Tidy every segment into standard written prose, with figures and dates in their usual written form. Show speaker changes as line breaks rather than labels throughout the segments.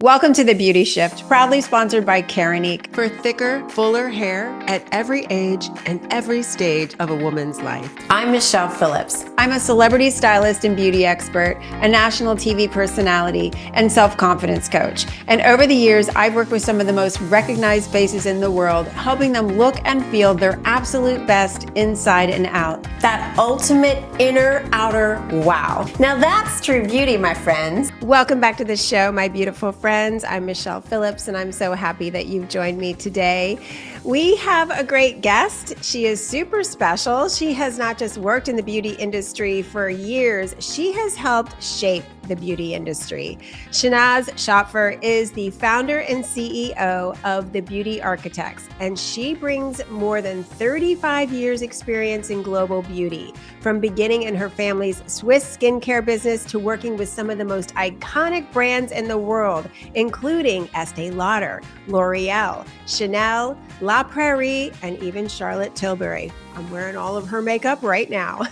Welcome to The Beauty Shift, proudly sponsored by Karenique.
For thicker, fuller hair at every age and every stage of a woman's life.
I'm Michelle Phillips.
I'm a celebrity stylist and beauty expert, a national TV personality, and self-confidence coach. And over the years, I've worked with some of the most recognized faces in the world, helping them look and feel their absolute best inside and out.
That ultimate inner, outer wow. Now that's true beauty, my friends.
Welcome back to the show, my beautiful friends. I'm Michelle Phillips, and I'm so happy that you've joined me today. We have a great guest. She is super special. She has not just worked in the beauty industry for years, she has helped shape the beauty industry. Shannaz Schopfer is the founder and CEO of The Beauty Architects, and she brings more than 35 years experience in global beauty, from beginning in her family's Swiss skincare business to working with some of the most iconic brands in the world, including Estée Lauder, L'Oreal, Chanel, La Prairie, and even Charlotte Tilbury. I'm wearing all of her makeup right now.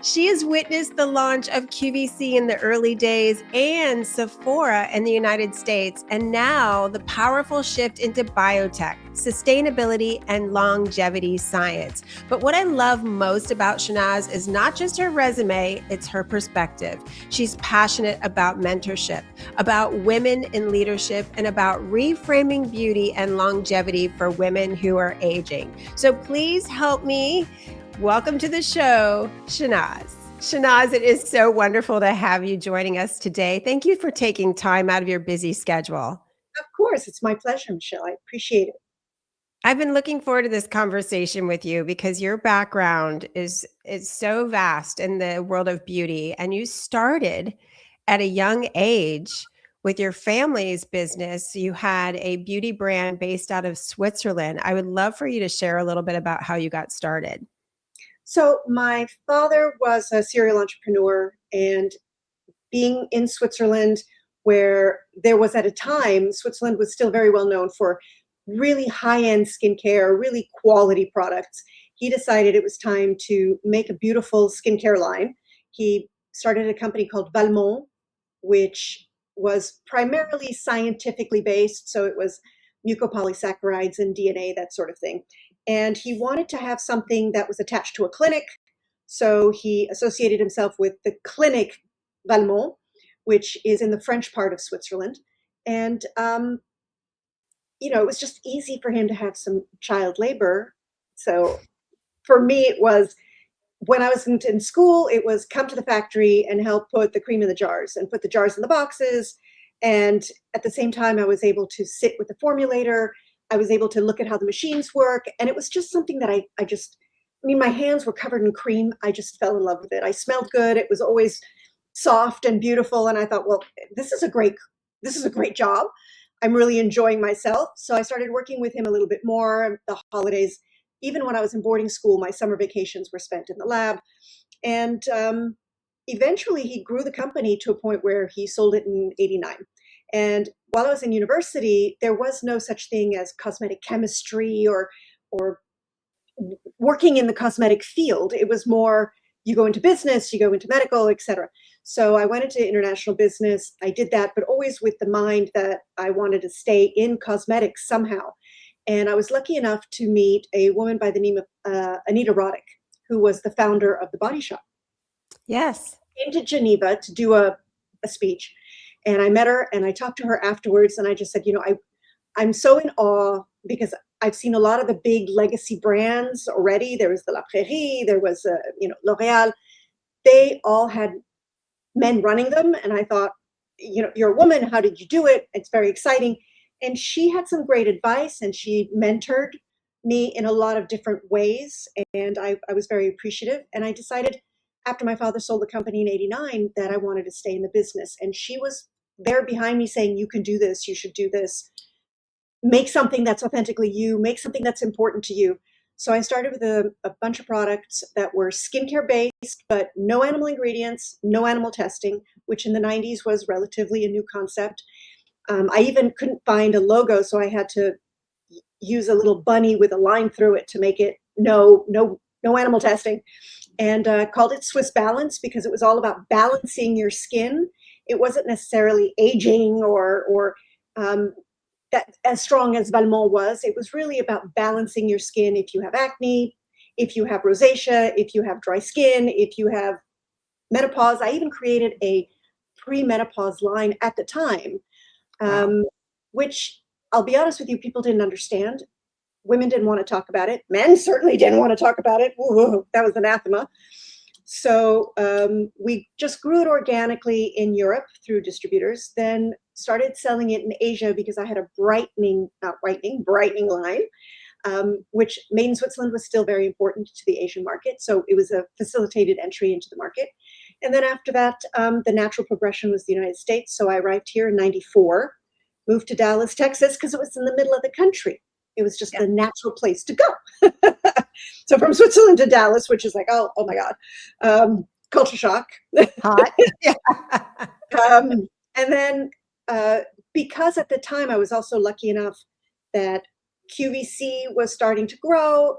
She has witnessed the launch of QVC in the early days and Sephora in the United States, and now the powerful shift into biotech, sustainability, and longevity science. But what I love most about Shannaz is not just her resume, it's her perspective. She's passionate about mentorship, about women in leadership, and about reframing beauty and longevity for women who are aging. So please help me welcome to the show, Shannaz. Shannaz, it is so wonderful to have you joining us today. Thank you for taking time out of your busy schedule.
Of course, it's my pleasure, Michelle. I appreciate it.
I've been looking forward to this conversation with you because your background is so vast in the world of beauty, and you started at a young age with your family's business. You had a beauty brand based out of Switzerland. I would love for you to share a little bit about how you got started.
So my father was a serial entrepreneur, and being in Switzerland, where there was at a time, Switzerland was still very well known for really high-end skincare, really quality products. He decided it was time to make a beautiful skincare line. He started a company called Valmont, which was primarily scientifically based. So it was mucopolysaccharides and DNA, that sort of thing. And he wanted to have something that was attached to a clinic. So he associated himself with the clinic Valmont, which is in the French part of Switzerland. And, it was just easy for him to have some child labor. So for me, it was, when I was in school, it was come to the factory and help put the cream in the jars and put the jars in the boxes. And at the same time, I was able to sit with the formulator. I was able to look at how the machines work. And it was just something that my hands were covered in cream. I just fell in love with it. I smelled good. It was always soft and beautiful. And I thought, well, this is a great job. I'm really enjoying myself. So I started working with him a little bit more. The holidays, even when I was in boarding school, my summer vacations were spent in the lab. And eventually he grew the company to a point where he sold it in '89. And while I was in university, there was no such thing as cosmetic chemistry or working in the cosmetic field. It was more, you go into business, you go into medical, etc. So I went into international business. I did that, but always with the mind that I wanted to stay in cosmetics somehow. And I was lucky enough to meet a woman by the name of Anita Roddick, who was the founder of The Body Shop.
Yes.
I came to Geneva to do a speech. And I met her and I talked to her afterwards. And I just said, I'm so in awe because I've seen a lot of the big legacy brands already. There was the La Prairie, there was, L'Oreal. They all had men running them. And I thought, you're a woman. How did you do it? It's very exciting. And she had some great advice and she mentored me in a lot of different ways. And I was very appreciative. And I decided after my father sold the company in '89 that I wanted to stay in the business. And she was there behind me saying, you can do this. You should do this. Make something that's authentically you. Make something that's important to you. So I started with a bunch of products that were skincare based, but no animal ingredients, no animal testing, which in the '90s was relatively a new concept. I even couldn't find a logo, so I had to use a little bunny with a line through it to make it no animal testing, and called it Swiss Balance because it was all about balancing your skin it wasn't necessarily aging or that as strong as Valmont was. It was really about balancing your skin. If you have acne, if you have rosacea, if you have dry skin, if you have menopause. I even created a pre-menopause line at the time,
Wow.
which I'll be honest with you, people didn't understand. Women didn't want to talk about it. Men certainly didn't want to talk about it. Whoa, that was anathema. So we just grew it organically in Europe through distributors, then started selling it in Asia because I had a brightening line, which made in Switzerland was still very important to the Asian market. So it was a facilitated entry into the market. And then after that, the natural progression was the United States. So I arrived here in 94, moved to Dallas, Texas, because it was in the middle of the country. It was just the natural place to go. So from Switzerland to Dallas, which is like, oh my God, culture shock.
Hot. Yeah.
And then because at the time I was also lucky enough that QVC was starting to grow,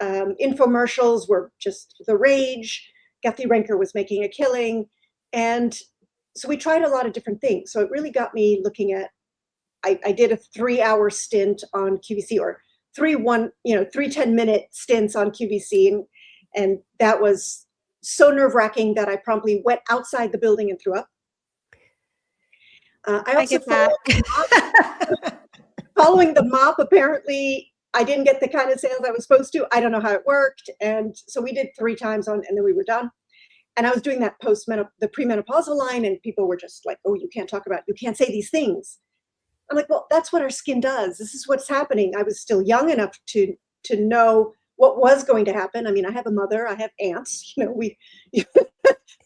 infomercials were just the rage. Gethy Renker was making a killing. And so we tried a lot of different things. So it really got me looking at, I did a 3-hour stint on QVC, or three 10-minute stints on QVC. And that was so nerve-wracking that I promptly went outside the building and threw up. I also
get that.
following the mop, apparently I didn't get the kind of sales I was supposed to. I don't know how it worked. And so we did 3 times and then we were done. And I was doing that the premenopausal line, and people were just like, oh, you can't say these things. I'm like, well, that's what our skin does. This is what's happening. I was still young enough to know what was going to happen. I mean, I have a mother, I have aunts,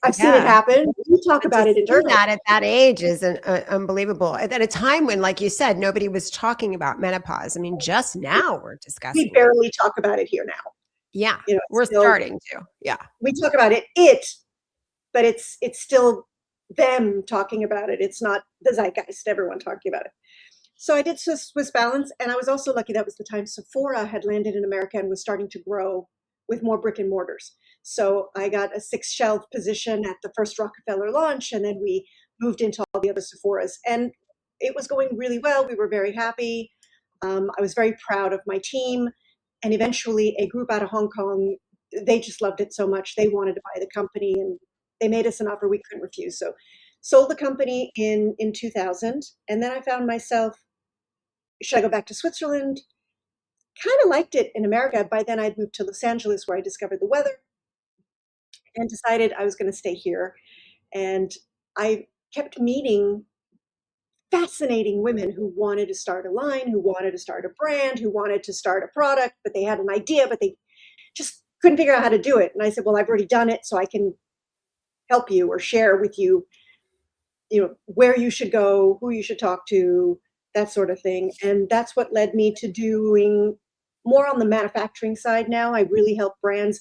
I've seen it happen. We talk about it internally.
That at that age is unbelievable. At a time when, like you said, nobody was talking about menopause. I mean, just now we're discussing.
We barely talk about it here now.
Yeah, we're starting to. Yeah,
we talk about it, but it's still them talking about it. It's not the zeitgeist, everyone talking about it. So I did Swiss Balance, and I was also lucky that was the time Sephora had landed in America and was starting to grow with more brick and mortars. So I got a 6th shelf position at the first Rockefeller launch, and then we moved into all the other Sephoras. And it was going really well. We were very happy. I was very proud of my team. And eventually a group out of Hong Kong, they just loved it so much. They wanted to buy the company, and they made us an offer we couldn't refuse. So sold the company in 2000. And then I found myself, should I go back to Switzerland? Kind of liked it in America. By then I'd moved to Los Angeles, where I discovered the weather, and decided I was going to stay here. And I kept meeting fascinating women who wanted to start a line, who wanted to start a brand, who wanted to start a product, but they had an idea, but they just couldn't figure out how to do it. And I said, well, I've already done it, so I can help you or share with you, where you should go, who you should talk to, that sort of thing. And that's what led me to doing more on the manufacturing side now. I really help brands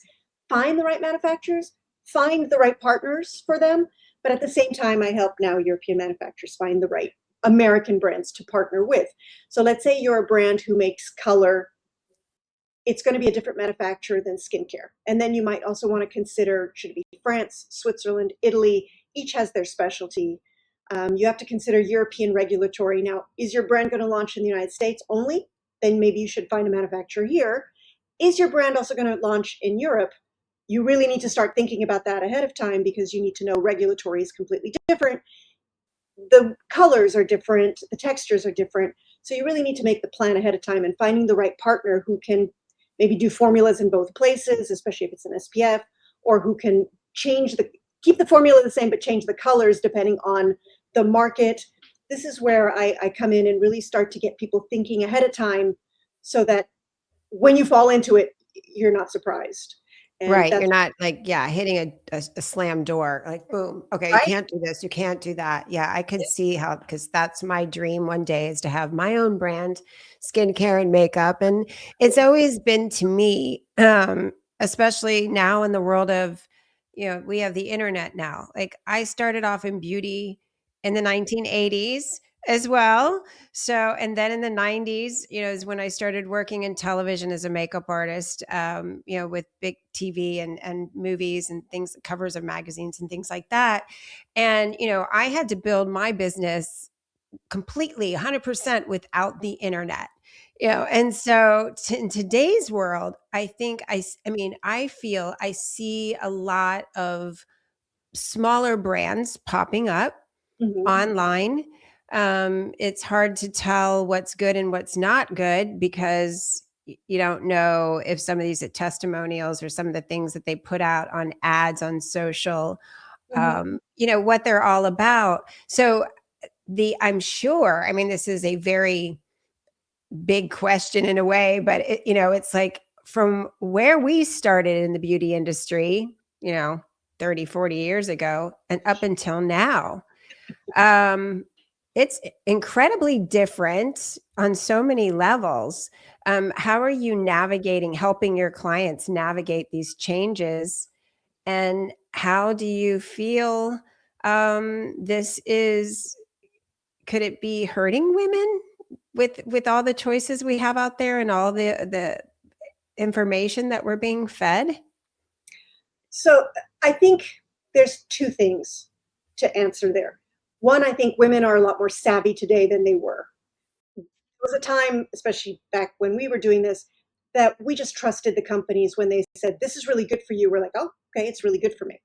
find the right manufacturers, find the right partners for them. But at the same time, I help now European manufacturers find the right American brands to partner with. So let's say you're a brand who makes color. It's going to be a different manufacturer than skincare. And then you might also want to consider, should it be France, Switzerland, Italy? Each has their specialty. You have to consider European regulatory. Now, is your brand going to launch in the United States only? Then maybe you should find a manufacturer here. Is your brand also going to launch in Europe? You really need to start thinking about that ahead of time, because you need to know regulatory is completely different. The colors are different. The textures are different. So you really need to make the plan ahead of time, and finding the right partner who can maybe do formulas in both places, especially if it's an SPF, or who can keep the formula the same, but change the colors depending on the market. This is where I come in and really start to get people thinking ahead of time, so that when you fall into it, you're not surprised. And
right. You're not hitting a slam door, like, boom. Okay.
Right?
You can't do this. You can't do that. Yeah. I could see how, because that's my dream one day, is to have my own brand, skincare and makeup. And it's always been to me, especially now in the world of, we have the internet now. Like, I started off in beauty in the 1980s. as well. So, and then in the 90s, is when I started working in television as a makeup artist, with big TV and movies and things, covers of magazines and things like that. And, I had to build my business completely 100% without the internet. And so in today's world, I think I feel I see a lot of smaller brands popping up online. It's hard to tell what's good and what's not good because you don't know if some of these testimonials or some of the things that they put out on ads on social, what they're all about. So I'm sure, this is a very big question in a way, but it's like from where we started in the beauty industry, 30, 40 years ago and up until now, it's incredibly different on so many levels. How are you helping your clients navigate these changes? And how do you feel could it be hurting women with all the choices we have out there and all the information that we're being fed?
So I think there's two things to answer there. One, I think women are a lot more savvy today than they were. There was a time, especially back when we were doing this, that we just trusted the companies when they said, this is really good for you. We're like, oh, okay, it's really good for me.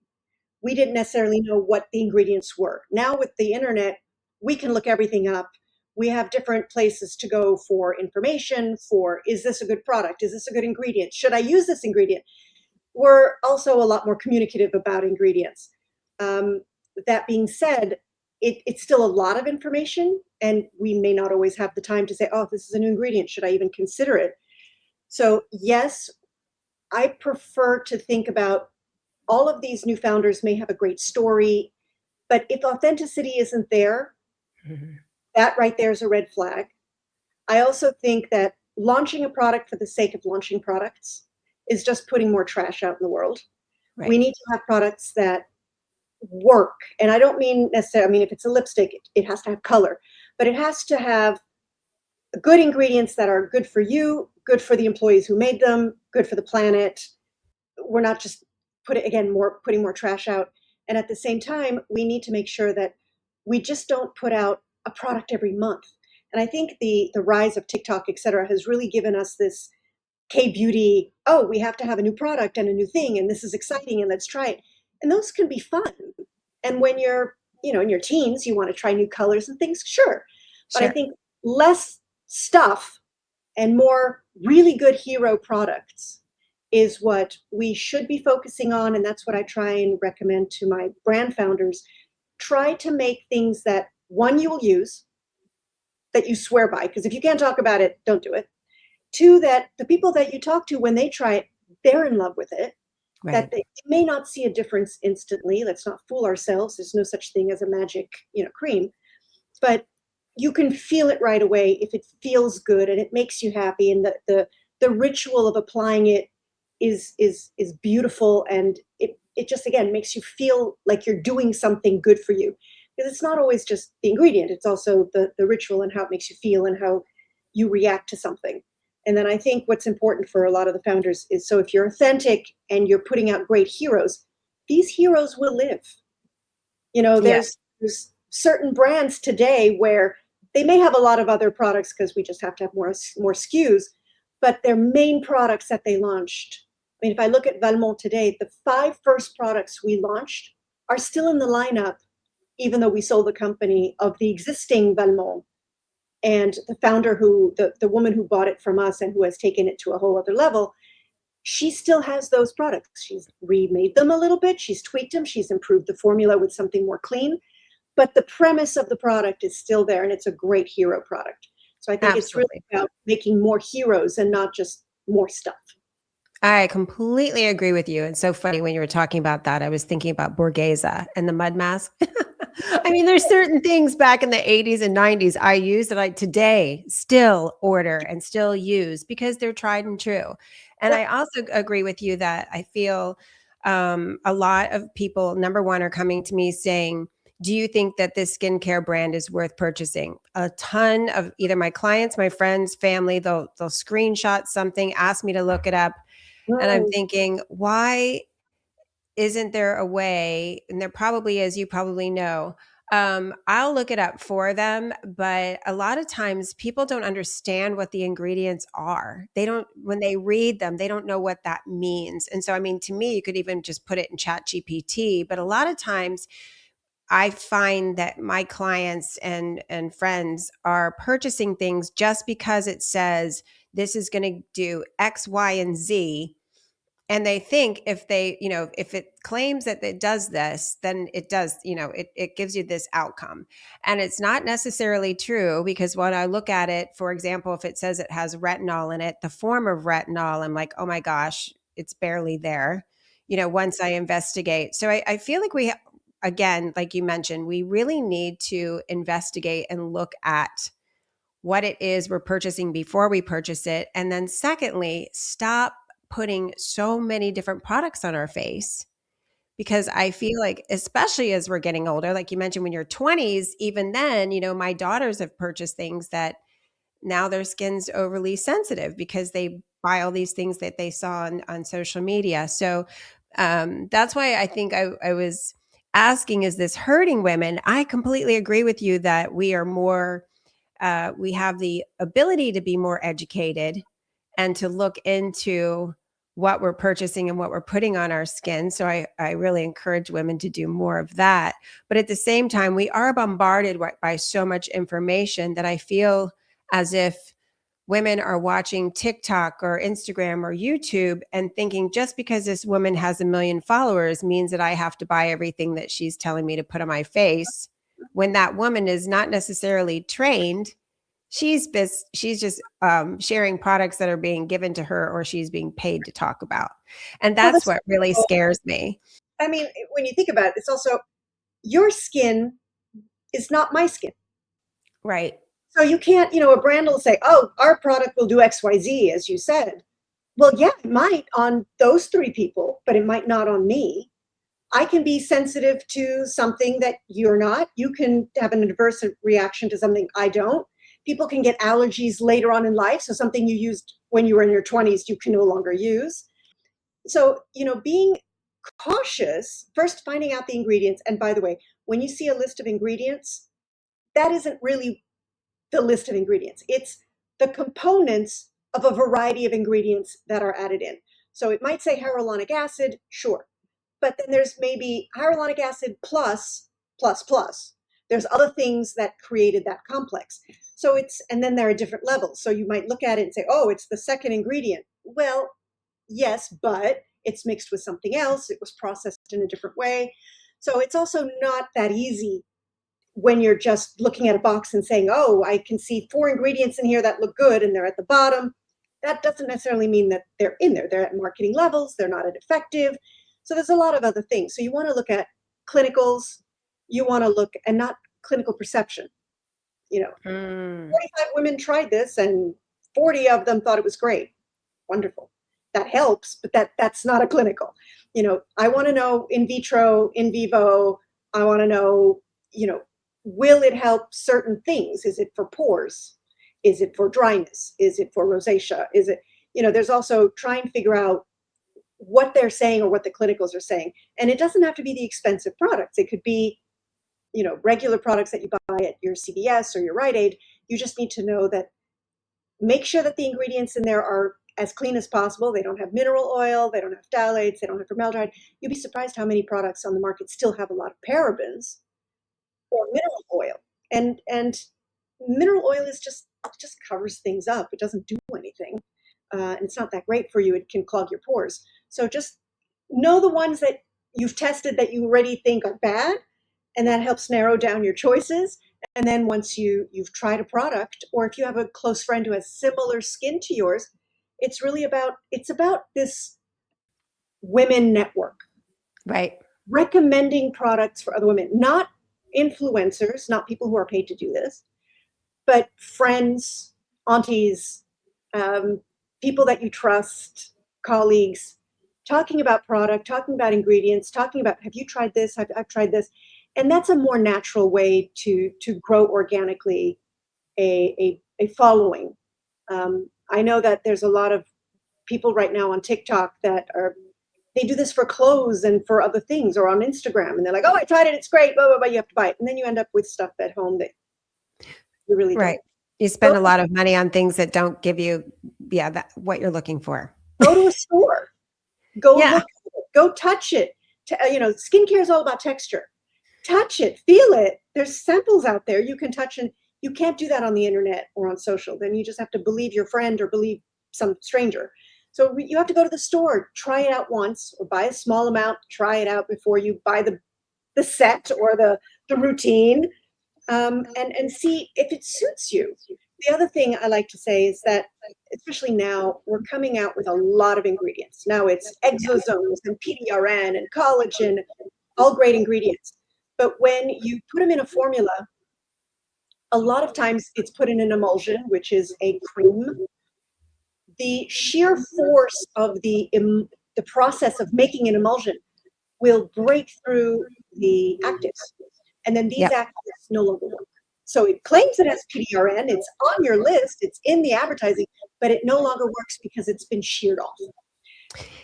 We didn't necessarily know what the ingredients were. Now with the internet, we can look everything up. We have different places to go for information for, is this a good product? Is this a good ingredient? Should I use this ingredient? We're also a lot more communicative about ingredients. That being said, it's still a lot of information, and we may not always have the time to say, oh, this is a new ingredient. Should I even consider it? So yes, I prefer to think about all of these new founders may have a great story, but if authenticity isn't there, that right there is a red flag. I also think that launching a product for the sake of launching products is just putting more trash out in the world. Right. We need to have products that work. And I don't mean necessarily, if it's a lipstick, it has to have color, but it has to have good ingredients that are good for you, good for the employees who made them, good for the planet. We're not just putting more trash out. And at the same time, we need to make sure that we just don't put out a product every month. And I think the rise of TikTok, et cetera, has really given us this K-beauty, oh, we have to have a new product and a new thing, and this is exciting, and let's try it. And those can be fun. And when you're, in your teens, you want to try new colors and things, sure. But I think less stuff and more really good hero products is what we should be focusing on. And that's what I try and recommend to my brand founders. Try to make things that, one, you will use, that you swear by, because if you can't talk about it, don't do it. Two, that the people that you talk to, when they try it, they're in love with it. Right. That they may not see a difference instantly. Let's not fool ourselves. There's no such thing as a magic, cream. But you can feel it right away if it feels good and it makes you happy, and the ritual of applying it is beautiful, and it just, again, makes you feel like you're doing something good for you. Because it's not always just the ingredient, it's also the ritual and how it makes you feel and how you react to something. And then I think what's important for a lot of the founders is, so if you're authentic and you're putting out great heroes, these heroes will live. There's certain brands today where they may have a lot of other products because we just have to have more SKUs, but their main products that they launched, if I look at Valmont today, the 5 first products we launched are still in the lineup, even though we sold the company, of the existing Valmont. And the founder the woman who bought it from us and who has taken it to a whole other level, she still has those products. She's remade them a little bit. She's tweaked them. She's improved the formula with something more clean. But the premise of the product is still there, and it's a great hero product. So I think It's really about making more heroes and not just more stuff.
I completely agree with you. It's so funny when you were talking about that. I was thinking about Borghese and the mud mask. There's certain things back in the 80s and 90s I use that I today still order and still use because they're tried and true. And I also agree with you that I feel a lot of people, number one, are coming to me saying, do you think that this skincare brand is worth purchasing? A ton of either my clients, my friends, family, they'll screenshot something, ask me to look it up. And I'm
Mm.
thinking, why isn't there a way? And there probably is, you probably know. I'll look it up for them, but a lot of times people don't understand what the ingredients are. They don't, when they read them, they don't know what that means. And so, I mean, to me, you could even just put it in Chat GPT, but a lot of times I find that my clients and friends are purchasing things just because it says this is going to do X, Y, and Z. And they think if they, if it claims that it does this, then it does, it gives you this outcome. And it's not necessarily true, because when I look at it, for example, if it says it has retinol in it, the form of retinol, I'm like, oh my gosh, it's barely there, once I investigate. So I feel like again, like you mentioned, we really need to investigate and look at what it is we're purchasing before we purchase it. And then secondly, stop putting so many different products on our face, because I feel like, especially as we're getting older, like you mentioned, when you're 20s, even then, my daughters have purchased things that now their skin's overly sensitive because they buy all these things that they saw on social media. So that's why I think I was asking, is this hurting women? I completely agree with you that we are more, we have the ability to be more educated and to look into what we're purchasing and what we're putting on our skin. So I really encourage women to do more of that. But at the same time, we are bombarded by so much information that I feel as if women are watching TikTok or Instagram or YouTube and thinking just because this woman has 1 million followers means that I have to buy everything that she's telling me to put on my face, when that woman is not necessarily trained. She's just sharing products that are being given to her or she's being paid to talk about. And
Well,
that's what really scares me.
I mean, when you think about it, it's also your skin is not my skin.
Right.
So you can't, a brand will say, oh, our product will do XYZ, as you said. Well, yeah, it might on those 3 people, but it might not on me. I can be sensitive to something that you're not. You can have an adverse reaction to something I don't. People can get allergies later on in life. So something you used when you were in your 20s, you can no longer use. So, being cautious, first finding out the ingredients. And by the way, when you see a list of ingredients, that isn't really the list of ingredients. It's the components of a variety of ingredients that are added in. So it might say hyaluronic acid, sure. But then there's maybe hyaluronic acid plus, plus, plus. There's other things that created that complex. So and then there are different levels. So you might look at it and say, oh, it's the second ingredient. Well, yes, but it's mixed with something else. It was processed in a different way. So it's also not that easy when you're just looking at a box and saying, oh, I can see 4 ingredients in here that look good and they're at the bottom. That doesn't necessarily mean that they're in there. They're at marketing levels. They're not effective. So there's a lot of other things. So you want to look at clinicals. You want to look, and not clinical perception. 45 women tried this and 40 of them thought it was great. Wonderful. That helps, but that's not a clinical. I want to know in vitro, in vivo. I want to know, will it help certain things? Is it for pores? Is it for dryness? Is it for rosacea? Is it, there's also try and figure out what they're saying or what the clinicals are saying. And it doesn't have to be the expensive products. It could be, regular products that you buy at your CVS or your Rite Aid. You just need to know that, make sure that the ingredients in there are as clean as possible. They don't have mineral oil. They don't have phthalates. They don't have formaldehyde. You'd be surprised how many products on the market still have a lot of parabens or mineral oil. And mineral oil is just covers things up. It doesn't do anything. And it's not that great for you. It can clog your pores. So just know the ones that you've tested that you already think are bad, and that helps narrow down your choices. And then once you've tried a product, or if you have a close friend who has similar skin to yours, it's about this women network.
Right.
Recommending products for other women, not influencers, not people who are paid to do this, but friends, aunties, people that you trust, colleagues, talking about product, talking about ingredients, talking about, have you tried this? I've tried this. And that's a more natural way to grow organically a following. I know that there's a lot of people right now on TikTok that they do this for clothes and for other things, or on Instagram, and they're like, "Oh, I tried it, it's great, blah blah blah." You have to buy it, and then you end up with stuff at home that you really don't.
Right. You spend a lot of money on things that don't give you, what you're looking for.
Go to a store. Go
Yeah.
look at it. Go touch it. Skincare is all about texture. Touch it, feel it. There's samples out there you can touch, and you can't do that on the internet or on social. Then you just have to believe your friend or believe some stranger. So you have to go to the store, try it out once, or buy a small amount, try it out before you buy the set or the routine, and see if it suits you. The other thing I like to say is that, especially now, we're coming out with a lot of ingredients. Now it's exosomes and PDRN and collagen, all great ingredients. But when you put them in a formula, a lot of times it's put in an emulsion, which is a cream. The sheer force of the process of making an emulsion will break through the actives, and then these actives no longer work. So it claims it has PDRN, it's on your list, it's in the advertising, but it no longer works because it's been sheared off.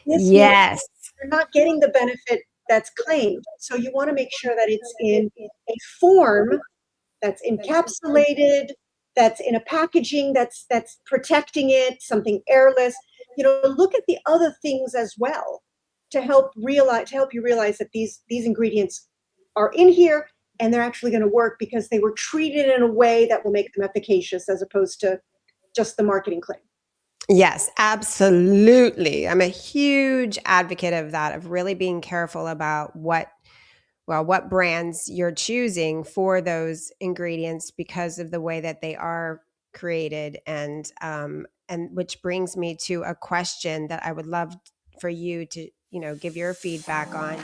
Yes.
You're not getting the benefit that's claimed. So you want to make sure that it's in a form that's encapsulated, that's in a packaging that's protecting it, something airless. Look at the other things as well to help you realize that these ingredients are in here and they're actually going to work because they were treated in a way that will make them efficacious, as opposed to just the marketing claim.
Yes, absolutely. I'm a huge advocate of that, of really being careful about what brands you're choosing for those ingredients because of the way that they are created. And which brings me to a question that I would love for you to, give your feedback on.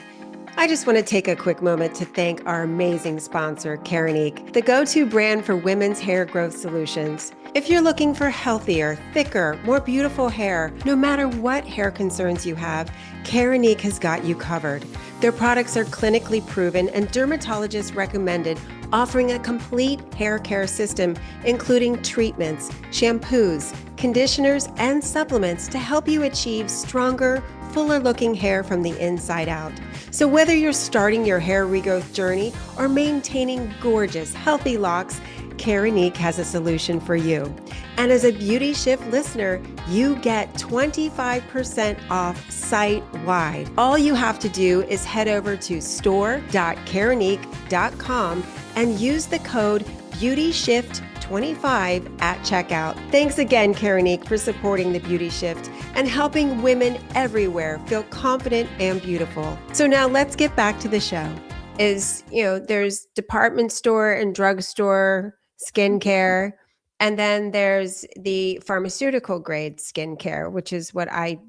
I just want to take a quick moment to thank our amazing sponsor, Keranique, the go-to brand for women's hair growth solutions. If you're looking for healthier, thicker, more beautiful hair, no matter what hair concerns you have, Keranique has got you covered. Their products are clinically proven and dermatologist recommended, offering a complete hair care system, including treatments, shampoos, conditioners, and supplements to help you achieve stronger, fuller looking hair from the inside out. So whether you're starting your hair regrowth journey or maintaining gorgeous, healthy locks, Keranique has a solution for you. And as a Beauty Shift listener, you get 25% off site-wide. All you have to do is head over to store.keranique.com and use the code BeautyShift25 at checkout. Thanks again, Keranique, for supporting the Beauty Shift and helping women everywhere feel confident and beautiful. So now let's get back to the show. There's department store and drugstore skincare, and then there's the pharmaceutical grade skincare, which is what I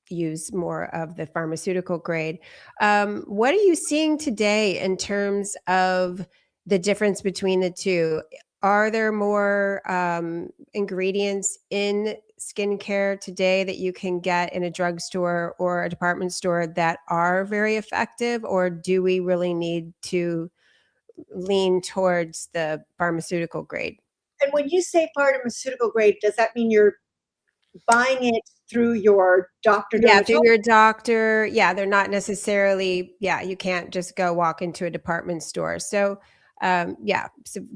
use more of, the pharmaceutical grade. What are you seeing today in terms of the difference between the two? Are there more ingredients in skincare today that you can get in a drugstore or a department store that are very effective, or do we really need to lean towards the pharmaceutical grade?
And when you say pharmaceutical grade, does that mean you're buying it through your doctor?
Yeah, through your doctor. Yeah, they're not necessarily, you can't just go walk into a department store. So so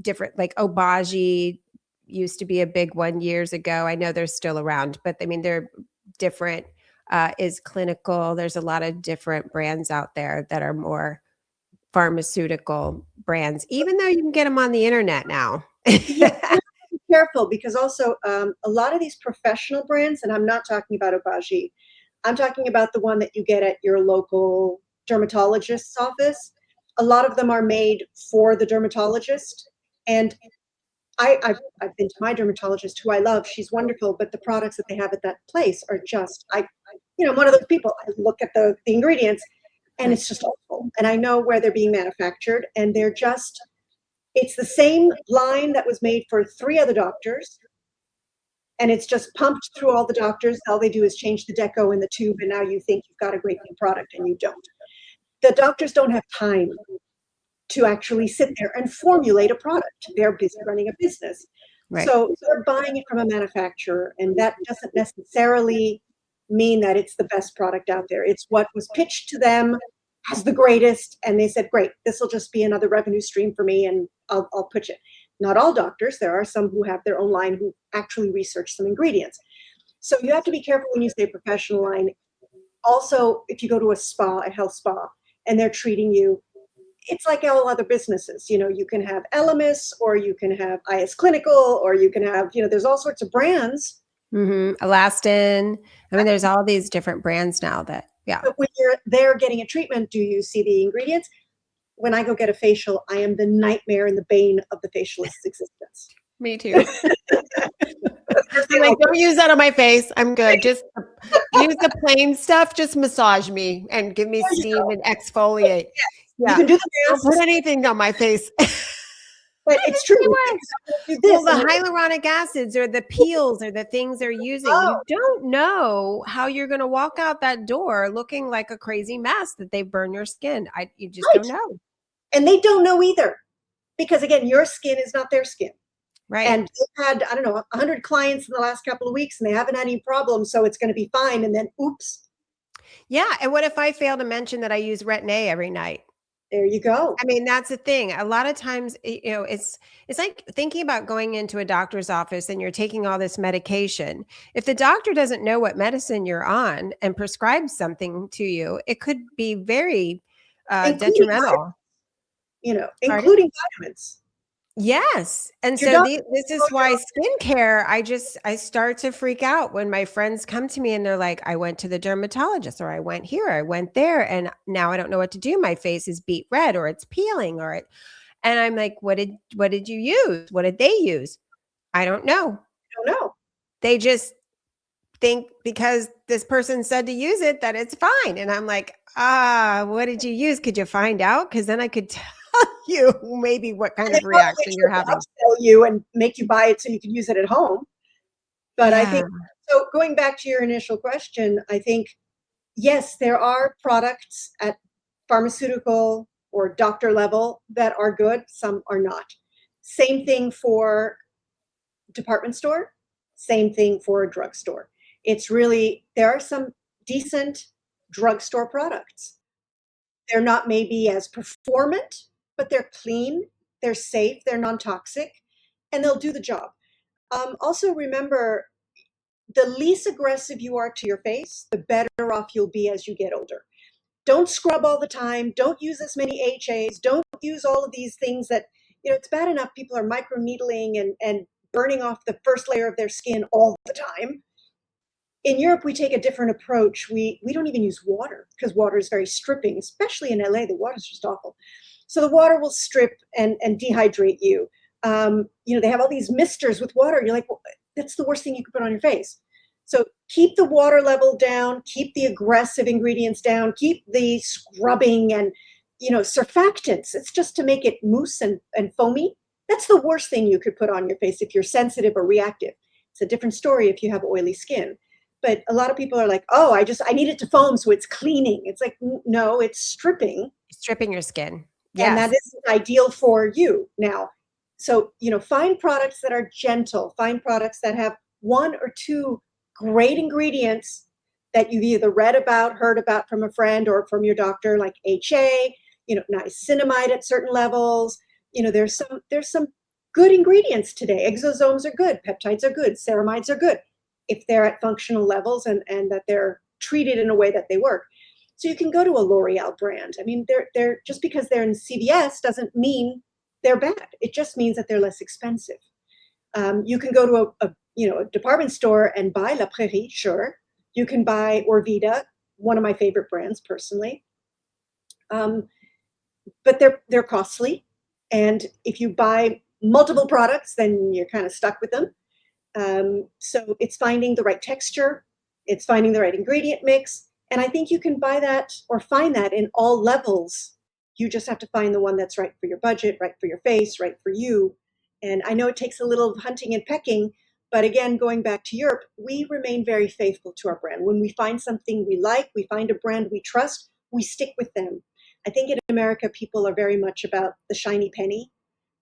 different, like Obagi used to be a big one years ago. I know they're still around, but I mean, they're different. Is Clinical. There's a lot of different brands out there that are more pharmaceutical brands, even though you can get them on the internet now.
Yeah, be careful, because also a lot of these professional brands, and I'm not talking about Obagi, I'm talking about the one that you get at your local dermatologist's office. A lot of them are made for the dermatologist, and I've been to my dermatologist, who I love. She's wonderful, but the products that they have at that place are just, I'm one of those people. I look at the ingredients, and it's just awful. And I know where they're being manufactured, and it's the same line that was made for 3 other doctors, and it's just pumped through all the doctors. All they do is change the deco in the tube, and now you think you've got a great new product, and you don't. The doctors don't have time to actually sit there and formulate a product. They're busy running a business.
Right.
So they're buying it from a manufacturer, and that doesn't necessarily mean that it's the best product out there. It's what was pitched to them as the greatest, and they said, great, this will just be another revenue stream for me, and I'll pitch it. Not all doctors. There are some who have their own line who actually research some ingredients. So you have to be careful when you say professional line. Also, if you go to a spa, a health spa, and they're treating you, it's like all other businesses. You can have Elemis, or you can have IS Clinical, or you can have, there's all sorts of brands.
Elastin. I mean, there's all these different brands now that, yeah.
But when you're there getting a treatment, do you see the ingredients? When I go get a facial, I am the nightmare and the bane of the facialist's existence.
Me too. I'm like, don't use that on my face. I'm good. Just use the plain stuff. Just massage me and give me steam and exfoliate. Yeah.
You can do the
Don't put anything on my face.
But it's true.
Well, the hyaluronic acids or the peels or the things they're using, you don't know how you're going to walk out that door looking like a crazy mess that they burn your skin. You just don't know.
And they don't know either. Because again, your skin is not their skin.
Right.
And they've had, 100 clients in the last couple of weeks, and they haven't had any problems, so it's going to be fine. And then, oops.
Yeah. And what if I fail to mention that I use Retin-A every night?
There you go.
I mean, that's the thing. A lot of times, it's like thinking about going into a doctor's office and you're taking all this medication. If the doctor doesn't know what medicine you're on and prescribes something to you, it could be very detrimental.
Including vitamins.
Yes. And so this is why skincare, I start to freak out when my friends come to me and they're like, I went to the dermatologist, or I went here, I went there, and now I don't know what to do. My face is beet red, or it's peeling, and I'm like, what did you use? What did they use? I don't know. They just think because this person said to use it that it's fine. And I'm like, what did you use? Could you find out? Because then I could tell you maybe what kind of reaction you're having.
Upsell you and make you buy it so you can use it at home. But I think, so going back to your initial question, I think, yes, there are products at pharmaceutical or doctor level that are good. Some are not. Same thing for department store. Same thing for a drugstore. It's really, there are some decent drugstore products. They're not maybe as performant, but they're clean, they're safe, they're non-toxic, and they'll do the job. Also remember, the least aggressive you are to your face, the better off you'll be as you get older. Don't scrub all the time. Don't use as many HAs. Don't use all of these things that, it's bad enough people are microneedling and burning off the first layer of their skin all the time. In Europe, we take a different approach. We don't even use water because water is very stripping, especially in LA. The water is just awful. So the water will strip and dehydrate you. They have all these misters with water. You're like, well, that's the worst thing you could put on your face. So keep the water level down, keep the aggressive ingredients down, keep the scrubbing and, surfactants. It's just to make it mousse and foamy. That's the worst thing you could put on your face if you're sensitive or reactive. It's a different story if you have oily skin. But a lot of people are like, oh, I need it to foam so it's cleaning. It's like, no, it's stripping.
Stripping your skin. Yes.
And that isn't ideal for you now. So, find products that are gentle. Find products that have one or two great ingredients that you've either read about, heard about from a friend or from your doctor, like HA, niacinamide at certain levels. There's some good ingredients today. Exosomes are good. Peptides are good. Ceramides are good if they're at functional levels and that they're treated in a way that they work. So you can go to a L'Oreal brand. I mean, they're just because they're in CVS doesn't mean they're bad. It just means that they're less expensive. You can go to a department store and buy La Prairie, sure. You can buy Orveda, one of my favorite brands personally. But they're costly. And if you buy multiple products, then you're kind of stuck with them. So it's finding the right texture, it's finding the right ingredient mix. And I think you can buy that or find that in all levels. You just have to find the one that's right for your budget, right for your face, right for you. And I know it takes a little hunting and pecking, but again, going back to Europe, we remain very faithful to our brand. When we find something we like, we find a brand we trust, we stick with them. I think in America, people are very much about the shiny penny.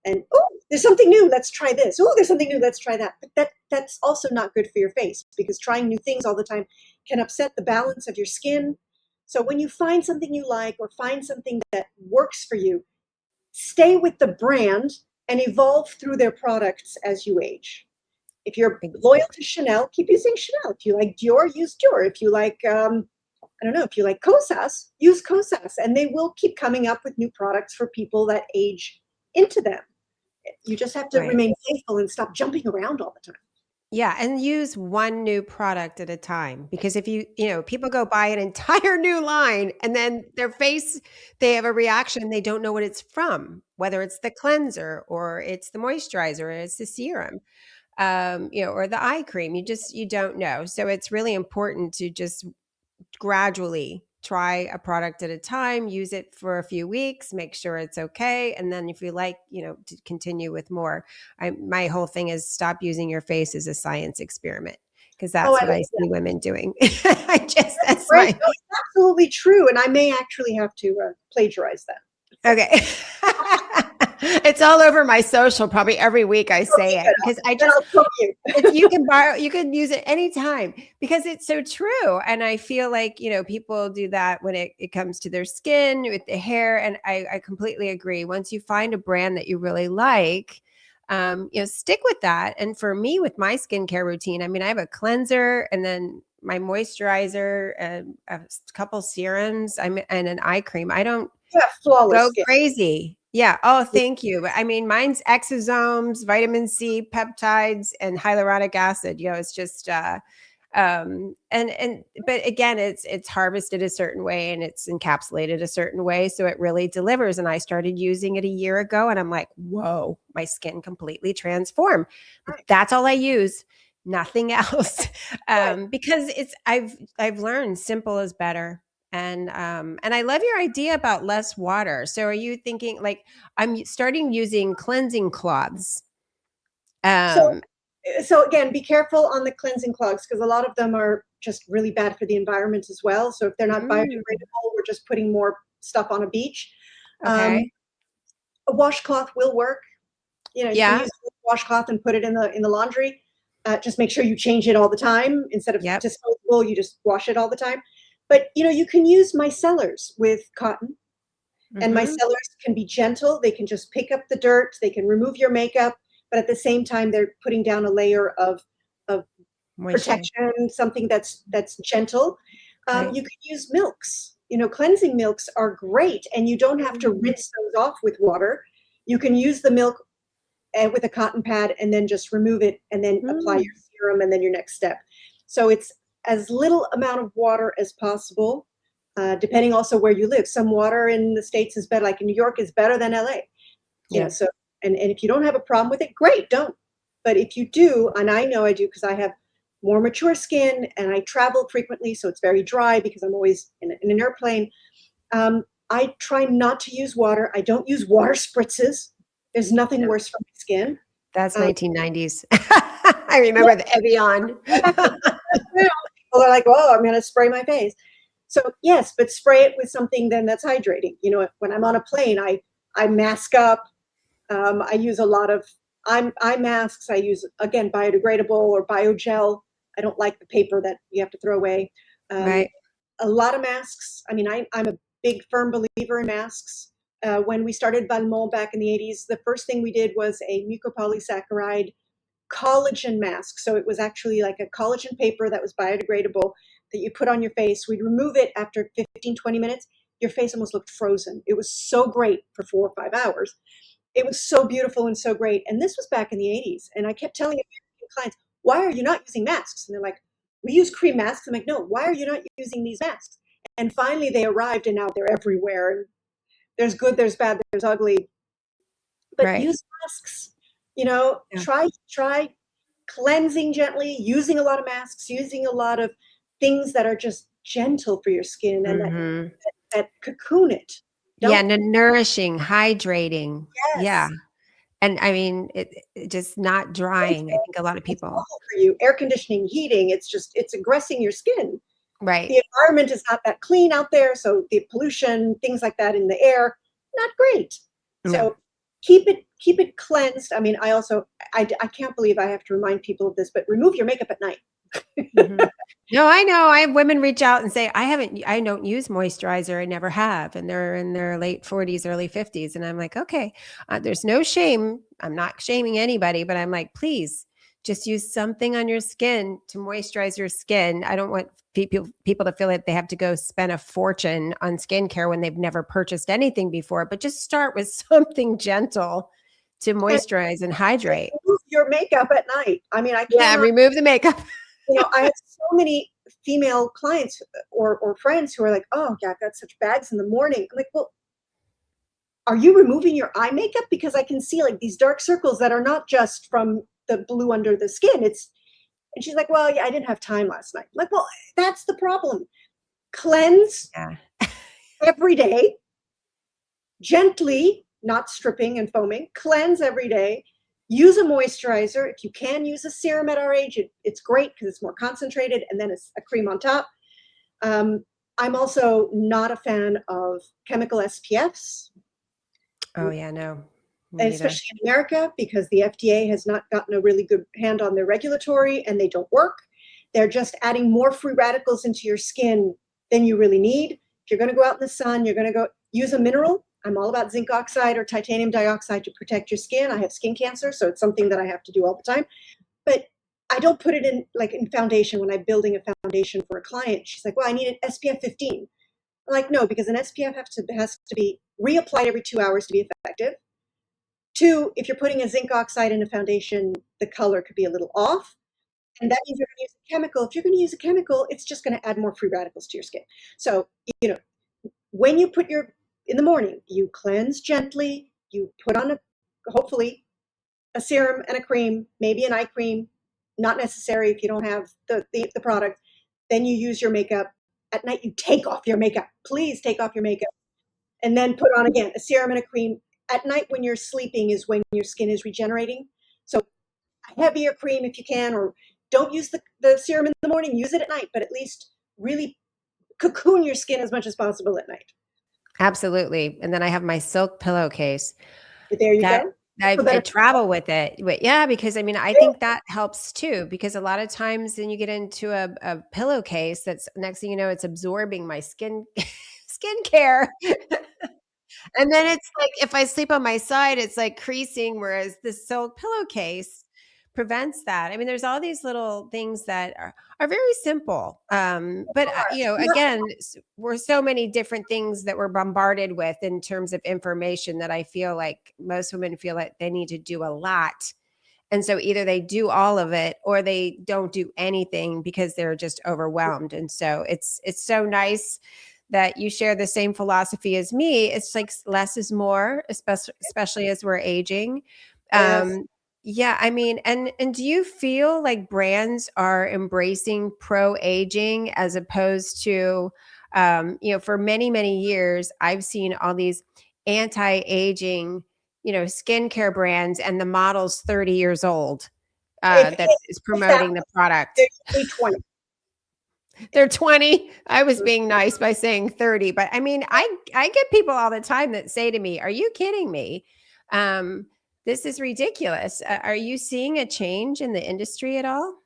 And oh, there's something new. Let's try this. Oh, there's something new. Let's try that. But that's also not good for your face, because trying new things all the time can upset the balance of your skin. So when you find something you like or find something that works for you, stay with the brand and evolve through their products as you age. If you're loyal to Chanel, keep using Chanel. If you like Dior, use Dior. If you like, I don't know, if you like Kosas, use Kosas. And they will keep coming up with new products for people that age into them. You just have to
Right.
remain faithful and stop jumping around all the time.
Yeah, and use one new product at a time, because if people go buy an entire new line and then their face, they have a reaction, they don't know what it's from, whether it's the cleanser or it's the moisturizer or it's the serum, or the eye cream. You don't know. So it's really important to just gradually try a product at a time, use it for a few weeks, make sure it's okay. And then if you like, to continue with more, my whole thing is stop using your face as a science experiment, because
Oh,
that's
I
what I
love
see
that.
women doing. That's
Right.
my,
No, it's absolutely true. And I may actually have to plagiarize that.
okay. It's all over my social. Probably every week I say it, because
Then I'll quote you.
you can borrow, you can use it anytime, because it's so true. And I feel like, people do that when it comes to their skin, with the hair. And I completely agree. Once you find a brand that you really like, stick with that. And for me, with my skincare routine, I mean, I have a cleanser and then my moisturizer and a couple serums and an eye cream. I don't
You have flawless
go
skin.
crazy. Yeah. Oh, thank you. I mean, mine's exosomes, vitamin C, peptides, and hyaluronic acid. It's just but again, it's harvested a certain way and it's encapsulated a certain way, so it really delivers. And I started using it a year ago and I'm like, whoa, my skin completely transformed. But that's all I use, nothing else. Because I've learned simple is better. And I love your idea about less water. So are you thinking, like, I'm starting using cleansing cloths?
So, so again, be careful on the cleansing clogs, because a lot of them are just really bad for the environment as well. So if they're not biodegradable, we're just putting more stuff on a beach.
Okay.
A washcloth will work. You can
Yeah.
use a washcloth and put it in the laundry. Just make sure you change it all the time. Instead of
Yep.
disposable, you just wash it all the time. But you can use micellars with cotton, and
Mm-hmm.
micellars can be gentle. They can just pick up the dirt. They can remove your makeup, but at the same time, they're putting down a layer of
Moisture.
protection, something that's gentle.
Right.
You could use milks. Cleansing milks are great, and you don't have to rinse those off with water. You can use the milk with a cotton pad and then just remove it and then apply your serum and then your next step. So it's as little amount of water as possible, depending also where you live. Some water in the States is better, like in New York is better than LA.
Yeah.
So, and if you don't have a problem with it, great, don't. But if you do, and I know I do because I have more mature skin and I travel frequently, so it's very dry because I'm always in an airplane. I try not to use water. I don't use water spritzes. There's nothing worse for my skin.
That's 1990s. I remember the Evian.
People are like, "Oh, I'm going to spray my face." So yes, but spray it with something then that's hydrating. When I'm on a plane, I mask up. I use a lot of eye masks. I use, again, biodegradable or biogel. I don't like the paper that you have to throw away.
Right.
A lot of masks. I mean, I'm a big firm believer in masks. When we started Valmont back in the 80s, the first thing we did was a mucopolysaccharide collagen mask. So it was actually like a collagen paper that was biodegradable that you put on your face. We'd remove it after 15, 20 minutes. Your face almost looked frozen. It was so great for 4 or 5 hours. It was so beautiful and so great. And this was back in the 80s. And I kept telling American clients, why are you not using masks? And they're like, we use cream masks. I'm like, no, why are you not using these masks? And finally they arrived and now they're everywhere. And there's good, there's bad, there's ugly. But
Right.
use masks.
Yeah.
Try cleansing gently, using a lot of masks, using a lot of things that are just gentle for your skin and that cocoon it.
Yeah, nourishing, hydrating. Yeah.
Yes.
And I mean, it just not drying. I think a lot of
It's
people.
awful for you. Air conditioning, heating, it's aggressing your skin.
Right.
The environment is not that clean out there, so the pollution, things like that in the air, not great.
No.
So keep it cleansed. I mean, I can't believe I have to remind people of this, but remove your makeup at night.
Mhm. No, I know. I have women reach out and say, I don't use moisturizer. I never have. And they're in their late 40s, early 50s. And I'm like, okay, there's no shame. I'm not shaming anybody, but I'm like, please just use something on your skin to moisturize your skin. I don't want people to feel like they have to go spend a fortune on skincare when they've never purchased anything before, but just start with something gentle to
And
moisturize and hydrate.
remove your makeup at night. I mean, I
Yeah,
cannot,
remove the makeup.
I have so many female clients or friends who are like, oh, yeah, I've got such bags in the morning. I'm like, well, are you removing your eye makeup? Because I can see like these dark circles that are not just from the blue under the skin. And she's like, well, yeah, I didn't have time last night. I'm like, well, that's the problem. Cleanse
Yeah.
every day, gently, not stripping and foaming, cleanse every day. Use a moisturizer. If you can use a serum at our age, it's great because it's more concentrated, and then it's a cream on top. I'm also not a fan of chemical SPFs,
Oh yeah, no, me neither.
especially in America, because the FDA has not gotten a really good hand on their regulatory and they don't work. They're just adding more free radicals into your skin than you really need. If you're going to go out in the sun, you're going to go use a mineral. I'm all about zinc oxide or titanium dioxide to protect your skin. I have skin cancer, so it's something that I have to do all the time. But I don't put it in like in foundation when I'm building a foundation for a client. She's like, well, I need an SPF 15. I'm like, no, because an SPF has to be reapplied every 2 hours to be effective. Two, if you're putting a zinc oxide in a foundation, the color could be a little off. And that means you're going to use a chemical. If you're going to use a chemical, it's just going to add more free radicals to your skin. So, when you put in the morning, you cleanse gently, you put on hopefully a serum and a cream, maybe an eye cream, not necessary if you don't have the product. Then you use your makeup. At night, you take off your makeup. Please take off your makeup. And then put on again a serum and a cream. At night when you're sleeping is when your skin is regenerating. So a heavier cream if you can, or don't use the serum in the morning, use it at night, but at least really cocoon your skin as much as possible at night.
Absolutely. And then I have my silk pillowcase
There you
that
go.
I travel with it. But yeah, because I mean, I think that helps too, because a lot of times then you get into a pillowcase that's next thing you know, it's absorbing my skincare. And then it's like if I sleep on my side, it's like creasing, whereas the silk pillowcase prevents that. I mean, there's all these little things that are very simple. But again, we're so many different things that we're bombarded with in terms of information that I feel like most women feel like they need to do a lot. And so either they do all of it or they don't do anything because they're just overwhelmed. And so it's so nice that you share the same philosophy as me. It's like less is more, especially as we're aging.
Yes.
Yeah, I mean, and do you feel like brands are embracing pro aging as opposed to, for many many years, I've seen all these anti aging, skincare brands, and the model's 30 years old
If,
that is
if that,
promoting the product.
they're usually 20.
They're 20. I was being nice by saying 30, but I mean, I get people all the time that say to me, "Are you kidding me? This is ridiculous." Are you seeing a change in the industry at all?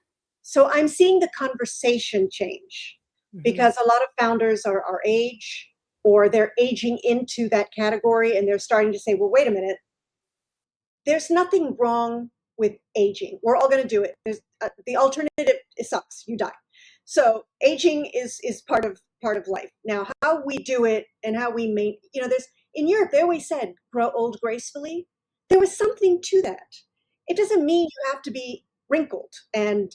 So I'm seeing the conversation change
Mhm.
because a lot of founders are our age or they're aging into that category and they're starting to say, well, wait a minute, there's nothing wrong with aging. We're all going to do it. The alternative, it sucks. You die. So aging is part of life. Now, how we do it and how we make, there's in Europe, they always said grow old gracefully. There was something to that. It doesn't mean you have to be wrinkled and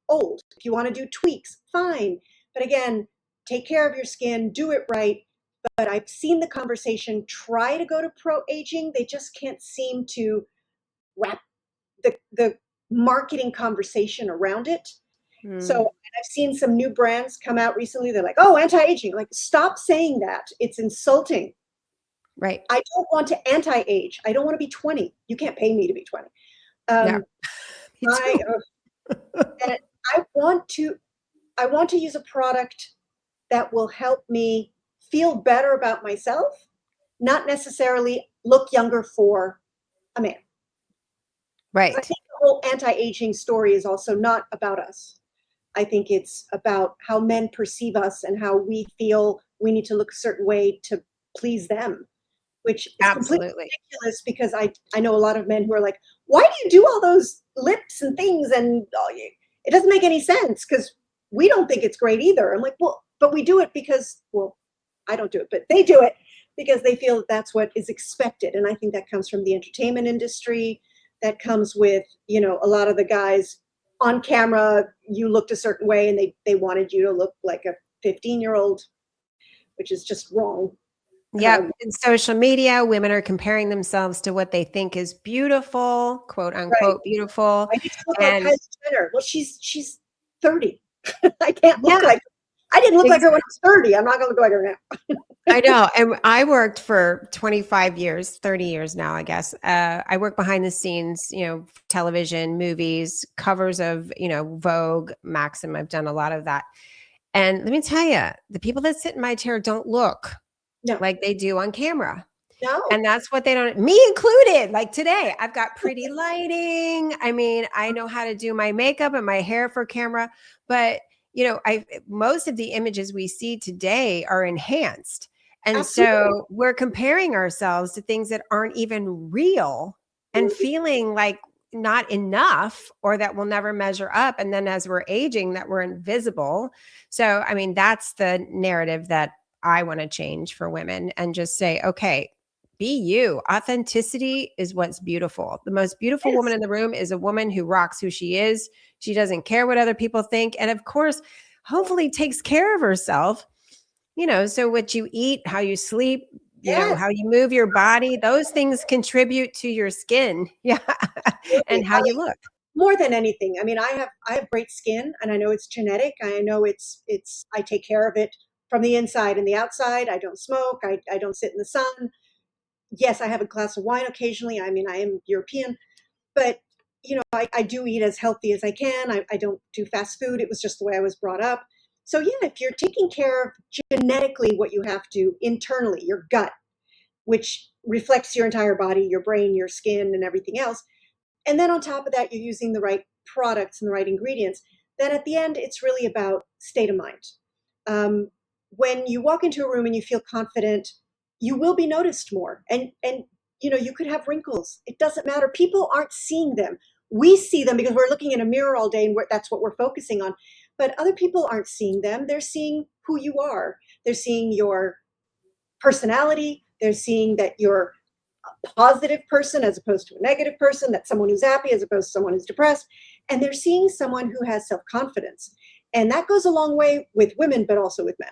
old. If you want to do tweaks, fine. But again, take care of your skin, do it right. But I've seen the conversation try to go to pro aging. They just can't seem to wrap the marketing conversation around it. So
Mm,
I've seen some new brands come out recently. They're like, oh, anti-aging. Like, stop saying that. It's insulting.
right.
I don't want to anti-age. I don't want to be 20. You can't pay me to be 20.
Yeah.
Um,
Me
I
too.
and I want to. I want to use a product that will help me feel better about myself, not necessarily look younger for a man. I
Right.
think the whole anti-aging story is also not about us. I think it's about how men perceive us and how we feel we need to look a certain way to please them, which is completely
Absolutely.
ridiculous because I know a lot of men who are like, why do you do all those lips and things? And it doesn't make any sense because we don't think it's great either. I'm like, well, but we do it because, well, I don't do it, but they do it because they feel that that's what is expected. And I think that comes from the entertainment industry. That comes with, a lot of the guys on camera, you looked a certain way and they wanted you to look like a 15-year-old, which is just wrong.
Yep. In social media, women are comparing themselves to what they think is beautiful, quote
Right.
unquote beautiful.
I need to look like
And
Kylie Jenner. Well, she's 30. I can't look
yeah,
like I didn't look like her when
exactly.
I was 30. I'm not gonna look like her now.
I know. And I worked for 25 years, 30 years now, I guess. I work behind the scenes, television, movies, covers of, Vogue, Maxim. I've done a lot of that. And let me tell you, the people that sit in my chair don't look
No,
like they do on camera.
no.
And that's what they don't, me included. Like today, I've got pretty lighting. I mean, I know how to do my makeup and my hair for camera, but most of the images we see today are enhanced. And
Absolutely.
so we're comparing ourselves to things that aren't even real and feeling like not enough or that we'll never measure up. And then as we're aging, that we're invisible. So, I mean, that's the narrative that I want to change for women and just say, okay, be you. Authenticity is what's beautiful. The most beautiful woman
Yes.
in the room is a woman who rocks who she is. She doesn't care what other people think. And of course, hopefully takes care of herself. So what you eat, how you sleep,
Yes.
how you move your body, those things contribute to your skin. Yeah.
Absolutely.
And how you look.
More than anything. I mean, I have great skin and I know it's genetic. I know it's I take care of it from the inside and the outside. I don't smoke. I don't sit in the sun. Yes, I have a glass of wine occasionally. I mean, I am European, but I do eat as healthy as I can. I don't do fast food. It was just the way I was brought up. So yeah, if you're taking care of genetically what you have to internally, your gut, which reflects your entire body, your brain, your skin, and everything else, and then on top of that, you're using the right products and the right ingredients, then at the end, it's really about state of mind. Um, when you walk into a room and you feel confident, you will be noticed more. And you could have wrinkles. It doesn't matter. People aren't seeing them. We see them because we're looking in a mirror all day and that's what we're focusing on. But other people aren't seeing them. They're seeing who you are. They're seeing your personality. They're seeing that you're positive person as opposed to a negative person, that's someone who's happy as opposed to someone who's depressed. And they're seeing someone who has self confidence. And that goes a long way with women, but also with men.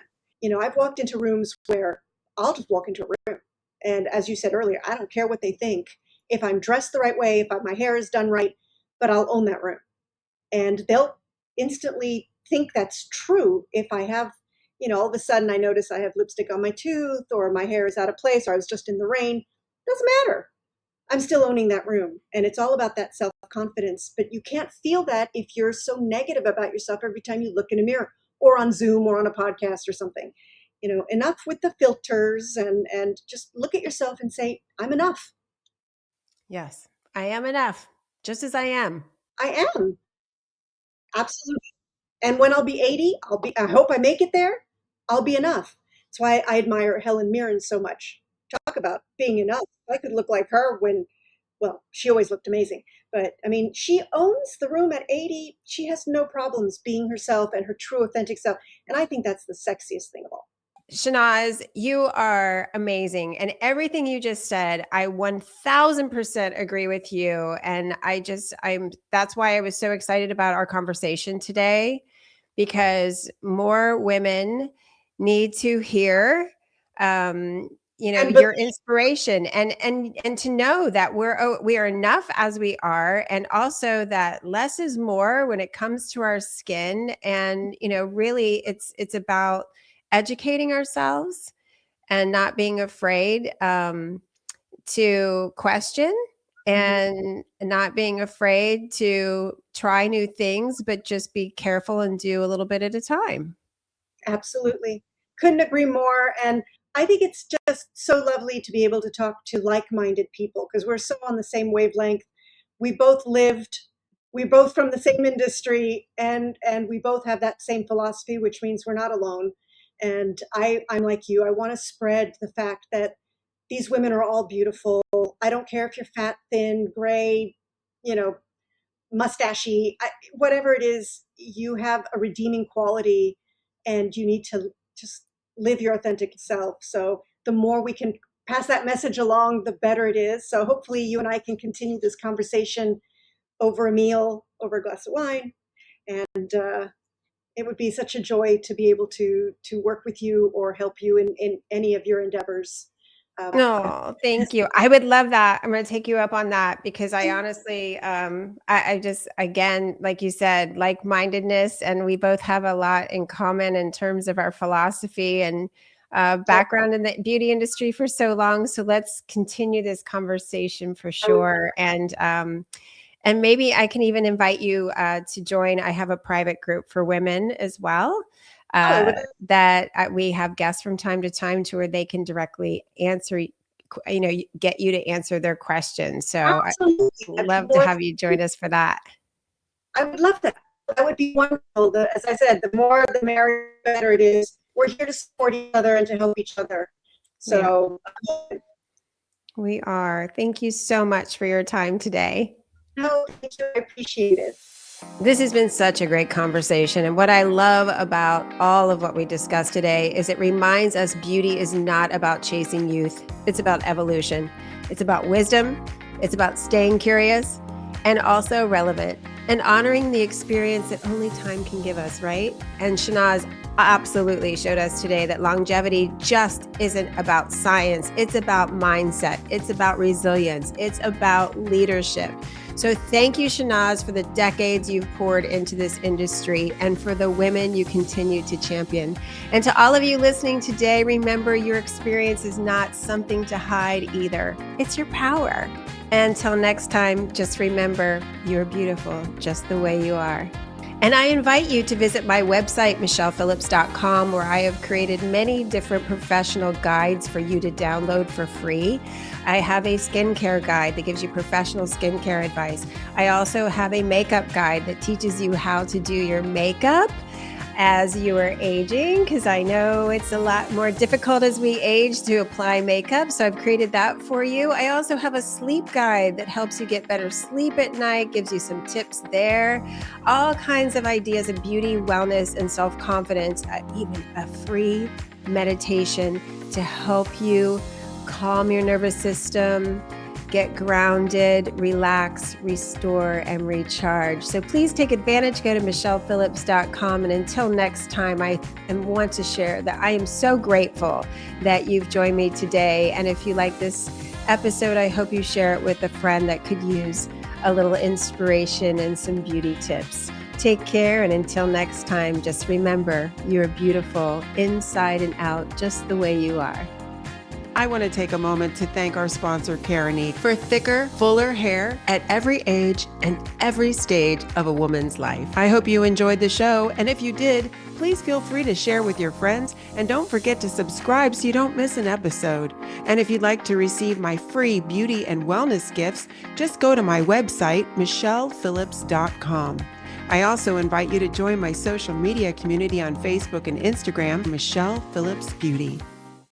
I've walked into rooms where I'll just walk into a room. And as you said earlier, I don't care what they think. If I'm dressed the right way, if my hair is done right, but I'll own that room. And they'll instantly think that's true if I have, all of a sudden I notice I have lipstick on my tooth or my hair is out of place or I was just in the rain. Doesn't matter. I'm still owning that room. And it's all about that self-confidence. But you can't feel that if you're so negative about yourself every time you look in a mirror or on Zoom or on a podcast or something. Enough with the filters and just look at yourself and say, I'm enough.
Yes, I am enough, just as I am.
I am. Absolutely. And when I'll be 80, I hope I make it there. I'll be enough. That's why I admire Helen Mirren so much. Talk about being enough. I could look like her well, she always looked amazing. But I mean, she owns the room at 80. She has no problems being herself and her true authentic self. And I think that's the sexiest thing of all.
Shannaz, you are amazing. And everything you just said, I 1000% agree with you. And that's why I was so excited about our conversation today, because more women need to hear,
And
your inspiration and to know that we are enough as we are. And also that less is more when it comes to our skin. And, really it's about educating ourselves and not being afraid to question and not being afraid to try new things, but just be careful and do a little bit at a time.
Absolutely. Couldn't agree more. And I think it's just so lovely to be able to talk to like-minded people because we're so on the same wavelength. We both lived, we're both from the same industry, and we both have that same philosophy, which means we're not alone. And I'm like you. I want to spread the fact that these women are all beautiful. I don't care if you're fat, thin, gray, you know, mustachy, whatever it is, you have a redeeming quality and you need to just live your authentic self. So the more we can pass that message along, the better it is. So hopefully you and I can continue this conversation over a meal, over a glass of wine. And it would be such a joy to be able to work with you or help you in any of your endeavors.
Oh, thank you. I would love that. I'm going to take you up on that because I honestly, I just, again, like you said, like-mindedness, and we both have a lot in common in terms of our philosophy and background in the beauty industry for so long. So let's continue this conversation for sure. And maybe I can even invite you to join. I have a private group for women as well. That we have guests from time to time to where they can directly answer, get you to answer their questions. So
Absolutely.
I'd love to have you join us for that.
I would love that. That would be wonderful. As I said, the more the merrier, the better it is. We're here to support each other and to help each other. So
we are. Thank you so much for your time today.
No, thank you. I appreciate it.
This has been such a great conversation. And what I love about all of what we discussed today is it reminds us beauty is not about chasing youth. It's about evolution. It's about wisdom. It's about staying curious and also relevant and honoring the experience that only time can give us, right? And Shannaz absolutely showed us today that longevity just isn't about science. It's about mindset. It's about resilience. It's about leadership. So thank you, Shannaz, for the decades you've poured into this industry and for the women you continue to champion. And to all of you listening today, remember your experience is not something to hide either. It's your power. Until next time, just remember you're beautiful just the way you are. And I invite you to visit my website, michellephillips.com, where I have created many different professional guides for you to download for free. I have a skincare guide that gives you professional skincare advice. I also have a makeup guide that teaches you how to do your makeup as you are aging, because I know it's a lot more difficult as we age to apply makeup. So I've created that for you. I also have a sleep guide that helps you get better sleep at night, gives you some tips there, all kinds of ideas of beauty, wellness, and self-confidence, even a free meditation to help you calm your nervous system, get grounded, relax, restore, and recharge. So please take advantage. Go to michellephillips.com. And until next time, I want to share that I am so grateful that you've joined me today. And if you like this episode, I hope you share it with a friend that could use a little inspiration and some beauty tips. Take care. And until next time, just remember you're beautiful inside and out, just the way you are.
I want to take a moment to thank our sponsor, Prairie, for thicker, fuller hair at every age and every stage of a woman's life. I hope you enjoyed the show, and if you did, please feel free to share with your friends, and don't forget to subscribe so you don't miss an episode. And if you'd like to receive my free beauty and wellness gifts, just go to my website, michellephillips.com. I also invite you to join my social media community on Facebook and Instagram, Michelle Phillips Beauty.